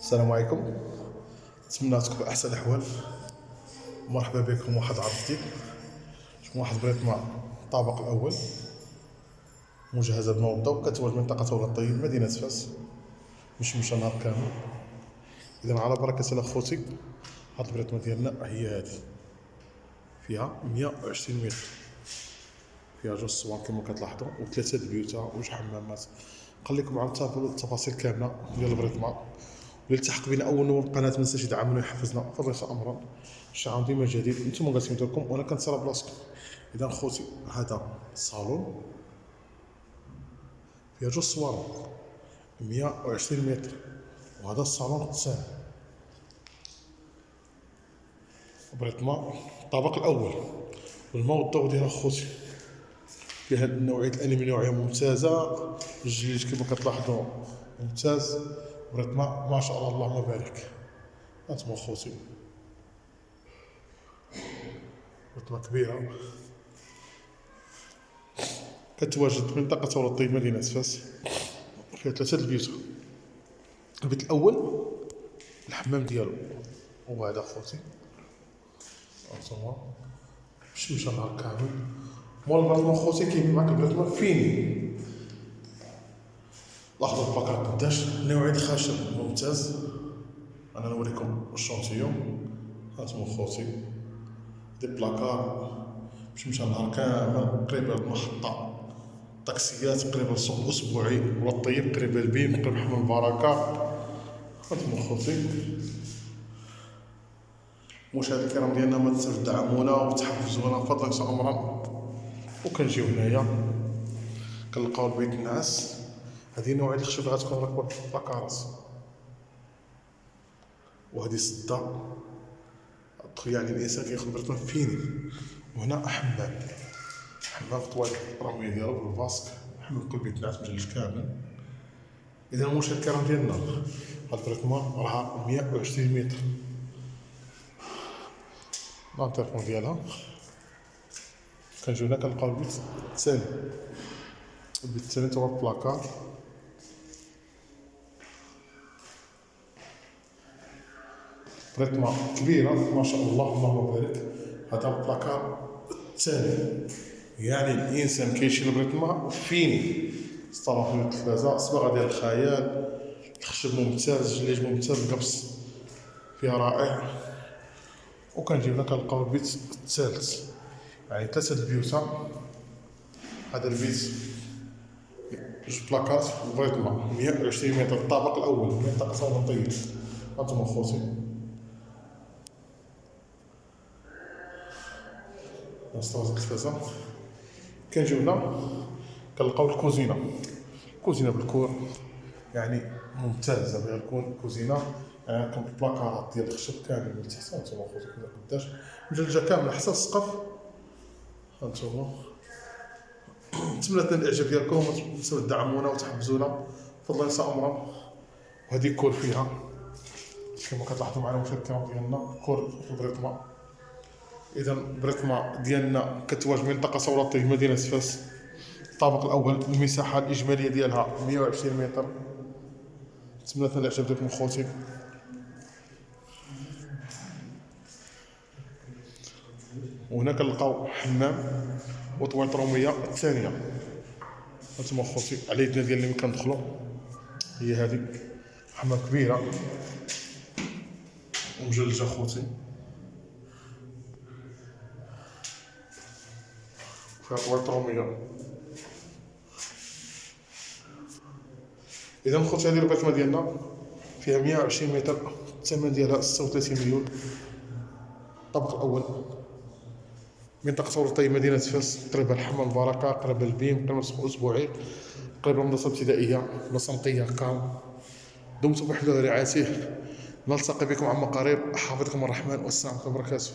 السلام عليكم. نتمنى تكون في احسن الاحوال. مرحبا بكم واحد عرض جديد. واحد بريط مع الطابق الاول مجهزه بموضه وكتواجد منطقه ولاد الطيب مدينه فاس مشمشه نهار كامل. اذا على بركه الله خوتي، هاد البريطمه ديالنا هي هذه، فيها 120 متر، فيها جوج صوان كما كتلاحظوا وثلاثه البيوتا وجوج حمامات. خليكم مع التفاصيل كامله ديال البريطمه. واللي التحق بنا اول نور القناه ما تنساش يدعمنا ويحفزنا فليس امرا. الشعار ديما جديد انتم قاسمين لكم وانا كنتصل بلاصتكم. اذا خوتي هذا الصالون فيها جوج صوان 120 متر، وهذا الصالون الثاني بريطمه الطابق الاول. والموضوع ديالها خوتي فيها نوعيه الالمنيوم ممتازه، الجليد كما كتلاحظوا ممتاز، بريطمه ما شاء الله اللهم بارك. هانتوما خوتي بريطمه كبيره كتواجد في منطقه ولاد الطيب مدينه فاس، فيها ثلاثه البيوت. البيت الاول الحمام ديالو هو هذا خوتي، هانتوما مشمشه نهار كامل. مول البريطمه خوتي كاين معاك البريطمه فيني، لاحظوا البلاكار قداش نوعيه الخشب ممتاز. انا نوريكم الشونتيون. هانتوما خوتي دي بلاكار مشمشه نهار كامل، قريبه للمحطه طاكسيات، قريبه للسوق الاسبوعي ولا الطيب، قريبه للبيم، قريبه لحمام البركه. هانتوما خوتي المشاهدين الكرام ديالنا ما تنساوش تدعمونا وتحفزونا بفضل امرا. وكنجيو هنايا كنلقاو البيت النعاس. هذه نوعيه الخشب اللي غتكون راكبه في البلاكارات، وهذه سده يعني الانسان كياخذ بريطمه فيني. وهنا حمام طوال الرميه ديالو بالباسك، حمام كل بيت نعاس مجلج كامل. اذا المشاهد الكرام ديالنا هاد البريطمه راها 120 متر. الانترفون ديالها كنجيو هنا كنلقاو البيت الثاني. البيت الثاني تا هو البلاكار، بريطمه كبيره ما شاء الله اللهم بارك. هذا البلاكار الثاني، يعني الانسان كيشيل بريطمه فيني، صالون فيه التلفازه، صباغه ديال الخيال، الخشب ممتاز، الجليج ممتاز، القبس فيها رائع. وكنجيو هنا كنلقاو البيت الثالث، يعني ثلاثه البيوتا. هذا البيت جوج بلاكات وبريطمه 120 متر، الطابق الاول من منطقه ولاد الطيب. هانتوما خوتي نصطاد التلفازه. كنجيو هنا كنلقاو الكوزينه بالكور، يعني ممتازه بها الكوزينه. كاين بلاكارات ديال الخشب كامل من تحت. هانتوما خوتي كما قداش مجلجه كامله حتى السقف. هانتوما نتمنى تنال الاعجاب ديالكم وتنساو تدعمونا وتحفزونا فضلا يسا امرا. وهذه كور فيها كما كتلاحظوا معنا المشاهد الكرام ديالنا، كور في البريطمه. اذا البريطمه ديالنا كتواجد منطقه ولاد الطيب مدينه فاس، الطابق الاول. المساحه الاجماليه ديالها 120 متر. نتمنى تنال الاعجاب ديالكم خوتي. وهنا كنلقاو حمام وطواليط روميه الثانيه. هانتوما خوتي على يدنا ديال اللي كندخلوا هي هذه، حمام كبيره ومجلجه خوتي، فيها طواليط روميه. اذا خوتي هذه البريطمه ديالنا فيها 120 متر، الثمن ديالها 36 مليون. الطابق الاول منطقة ولاد الطيب مدينة فاس، قريبة لحمام البركة، قريبة للبيم، قريبة للسوق الأسبوعي، قريبة للمدرسة الابتدائية، مدرسة نقية كام. دمتم بحفظ ورعايته، نلتقي بكم عما قريب. حافظكم الرحمن والسلام عليكم وبركاته.